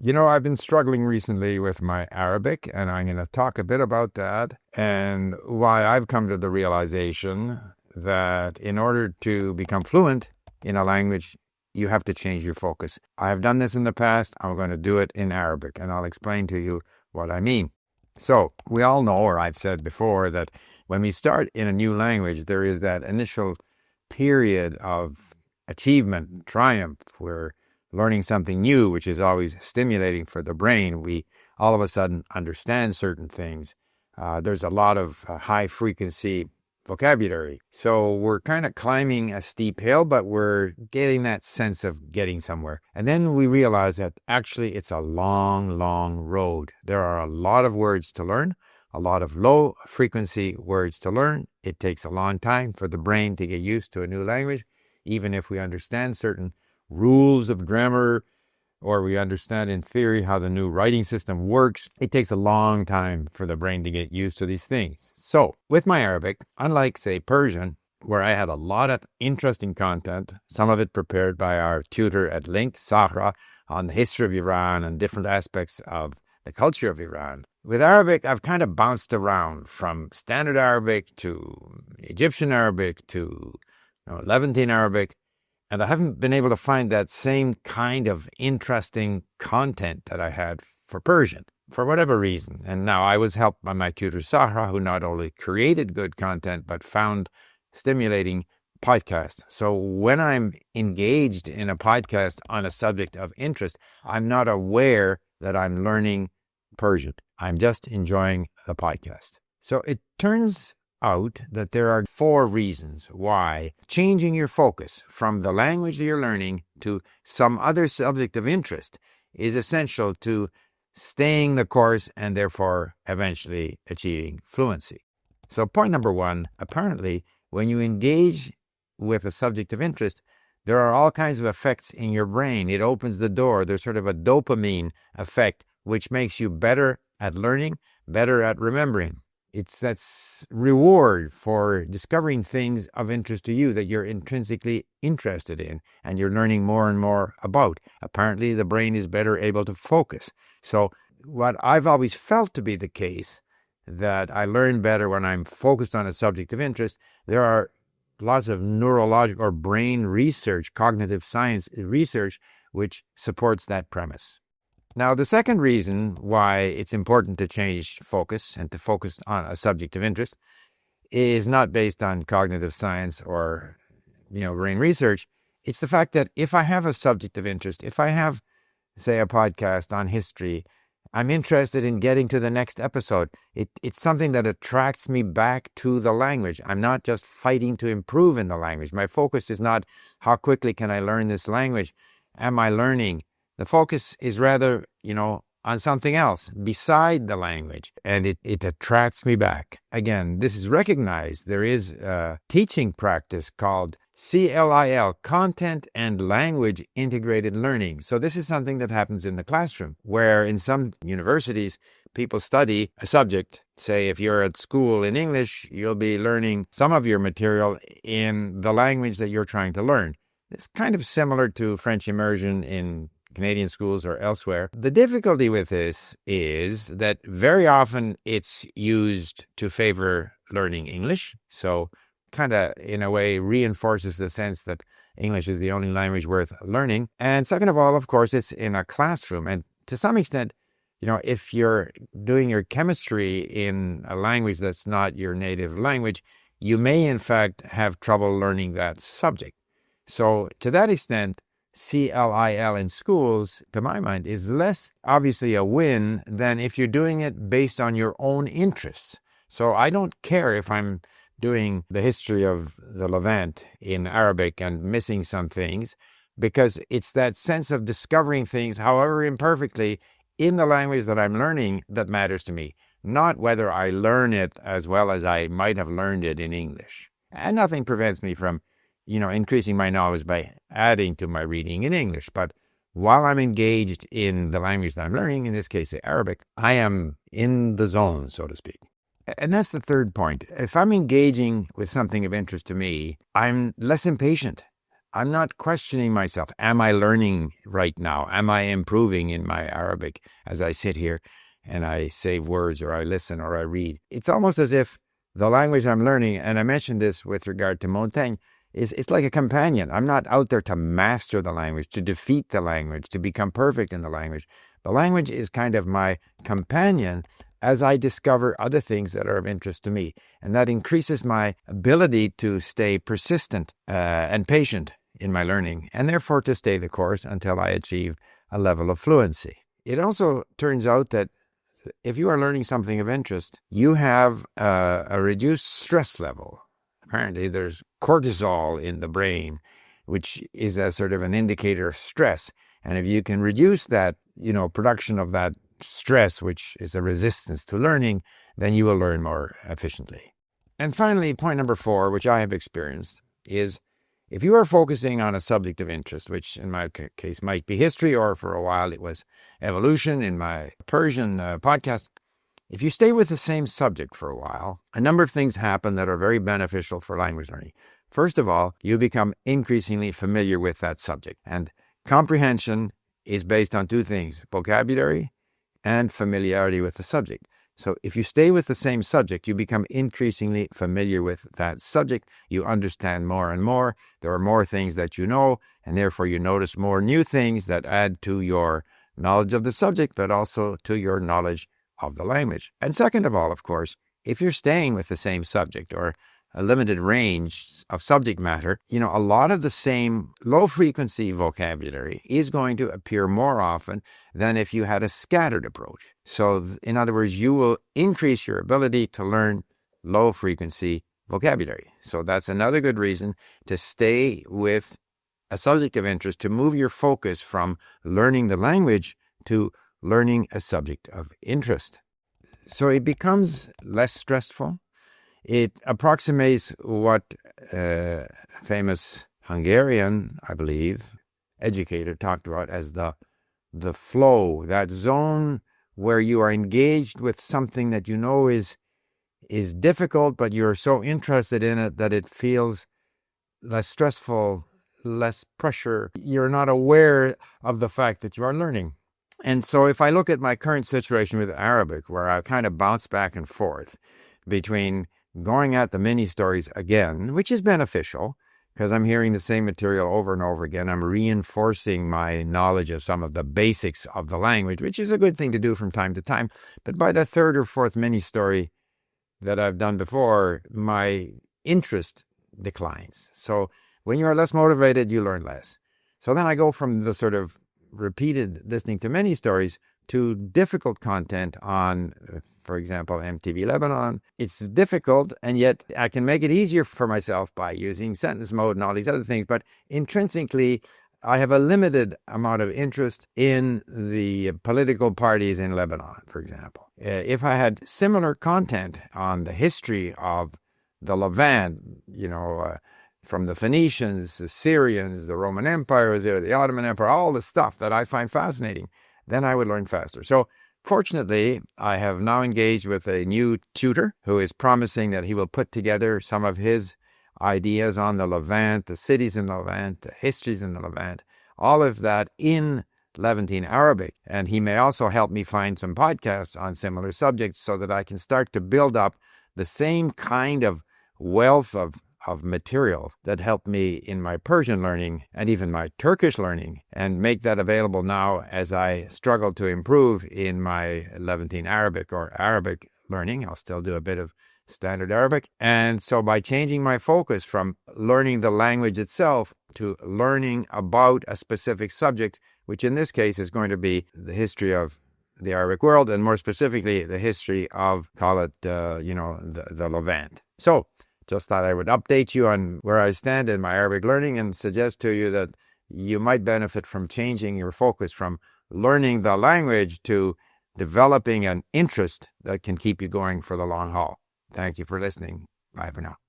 I've been struggling recently with my Arabic, and I'm going to talk a bit about that and why I've come to the realization that in order to become fluent in a language, you have to change your focus. I have done this in the past. I'm going to do it in Arabic, and I'll explain to you what I mean. So we all know, or I've said before, that when we start in a new language, there is that initial period of achievement and triumph where learning something new, which is always stimulating for the brain, we all of a sudden understand certain things. There's a lot of high frequency vocabulary. So we're kind of climbing a steep hill, but we're getting that sense of getting somewhere. And then we realize that actually it's a long, long road. There are a lot of words to learn, a lot of low frequency words to learn. It takes a long time for the brain to get used to a new language, even if we understand certain rules of grammar, or we understand in theory how the new writing system works. It takes a long time for the brain to get used to these things. So with my Arabic, unlike, say, Persian, where I had a lot of interesting content, some of it prepared by our tutor at Link, Sahra, on the history of Iran and different aspects of the culture of Iran. With Arabic, I've kind of bounced around from standard Arabic to Egyptian Arabic to Levantine Arabic, and I haven't been able to find that same kind of interesting content that I had for Persian, for whatever reason. And now I was helped by my tutor, Sahra, who not only created good content, but found stimulating podcasts. So when I'm engaged in a podcast on a subject of interest, I'm not aware that I'm learning Persian. I'm just enjoying the podcast. So it turns out that there are 4 reasons why changing your focus from the language that you're learning to some other subject of interest is essential to staying the course and therefore eventually achieving fluency. So point number 1, apparently when you engage with a subject of interest, there are all kinds of effects in your brain. It opens the door. There's sort of a dopamine effect, which makes you better at learning, better at remembering. It's that reward for discovering things of interest to you that you're intrinsically interested in and you're learning more and more about. Apparently, the brain is better able to focus. So what I've always felt to be the case, that I learn better when I'm focused on a subject of interest, there are lots of neurological or brain research, cognitive science research, which supports that premise. Now, the second reason why it's important to change focus and to focus on a subject of interest is not based on cognitive science or, brain research. It's the fact that if I have a subject of interest, if I have, say, a podcast on history, I'm interested in getting to the next episode. It's something that attracts me back to the language. I'm not just fighting to improve in the language. My focus is not how quickly can I learn this language. Am I learning? The focus is rather, on something else beside the language, and it attracts me back. Again, this is recognized. There is a teaching practice called CLIL, Content and Language Integrated Learning. So this is something that happens in the classroom, where in some universities, people study a subject. Say, if you're at school in English, you'll be learning some of your material in the language that you're trying to learn. It's kind of similar to French immersion in Canadian schools or elsewhere. The difficulty with this is that very often it's used to favor learning English. So kind of, in a way, reinforces the sense that English is the only language worth learning. And second of all, of course, it's in a classroom. And to some extent, if you're doing your chemistry in a language that's not your native language, you may, in fact, have trouble learning that subject. So to that extent, CLIL in schools, to my mind, is less obviously a win than if you're doing it based on your own interests. So I don't care if I'm doing the history of the Levant in Arabic and missing some things, because it's that sense of discovering things, however imperfectly, in the language that I'm learning that matters to me, not whether I learn it as well as I might have learned it in English. And nothing prevents me from increasing my knowledge by adding to my reading in English. But while I'm engaged in the language that I'm learning, in this case, Arabic, I am in the zone, so to speak. And that's the third point. If I'm engaging with something of interest to me, I'm less impatient. I'm not questioning myself. Am I learning right now? Am I improving in my Arabic as I sit here and I save words or I listen or I read? It's almost as if the language I'm learning, and I mentioned this with regard to Montaigne, it's like a companion. I'm not out there to master the language, to defeat the language, to become perfect in the language. The language is kind of my companion as I discover other things that are of interest to me. And that increases my ability to stay persistent and patient in my learning, and therefore to stay the course until I achieve a level of fluency. It also turns out that if you are learning something of interest, you have a reduced stress level. Apparently, there's cortisol in the brain, which is a sort of an indicator of stress. And if you can reduce that, production of that stress, which is a resistance to learning, then you will learn more efficiently. And finally, point number 4, which I have experienced, is if you are focusing on a subject of interest, which in my case might be history, or for a while it was evolution in my Persian podcast, if you stay with the same subject for a while, a number of things happen that are very beneficial for language learning. First of all, you become increasingly familiar with that subject. And comprehension is based on 2 things, vocabulary and familiarity with the subject. So if you stay with the same subject, you become increasingly familiar with that subject. You understand more and more. There are more things that you know, and therefore you notice more new things that add to your knowledge of the subject, but also to your knowledge of the language. And second of all, of course, if you're staying with the same subject or a limited range of subject matter, a lot of the same low-frequency vocabulary is going to appear more often than if you had a scattered approach. So, in other words, you will increase your ability to learn low-frequency vocabulary. So that's another good reason to stay with a subject of interest, to move your focus from learning the language to learning a subject of interest. So it becomes less stressful. It approximates what a famous Hungarian, I believe, educator talked about as the flow, that zone where you are engaged with something that you know is difficult, but you're so interested in it that it feels less stressful, less pressure. You're not aware of the fact that you are learning. And so if I look at my current situation with Arabic, where I kind of bounce back and forth between going at the mini stories again, which is beneficial because I'm hearing the same material over and over again. I'm reinforcing my knowledge of some of the basics of the language, which is a good thing to do from time to time. But by the 3rd or 4th mini story that I've done before, my interest declines. So when you are less motivated, you learn less. So then I go from the sort of repeated listening to many stories to difficult content on, for example, MTV Lebanon. It's difficult, and yet I can make it easier for myself by using sentence mode and all these other things. But intrinsically, I have a limited amount of interest in the political parties in Lebanon, for example. If I had similar content on the history of the Levant, from the Phoenicians, the Syrians, the Roman Empire, the Ottoman Empire, all the stuff that I find fascinating, then I would learn faster. So fortunately, I have now engaged with a new tutor who is promising that he will put together some of his ideas on the Levant, the cities in the Levant, the histories in the Levant, all of that in Levantine Arabic. And he may also help me find some podcasts on similar subjects so that I can start to build up the same kind of wealth of material that helped me in my Persian learning and even my Turkish learning, and make that available now as I struggle to improve in my Levantine Arabic or Arabic learning. I'll still do a bit of standard Arabic. And so by changing my focus from learning the language itself to learning about a specific subject, which in this case is going to be the history of the Arabic world, and more specifically, the history of, call it, the Levant. So just thought I would update you on where I stand in my Arabic learning and suggest to you that you might benefit from changing your focus from learning the language to developing an interest that can keep you going for the long haul. Thank you for listening. Bye for now.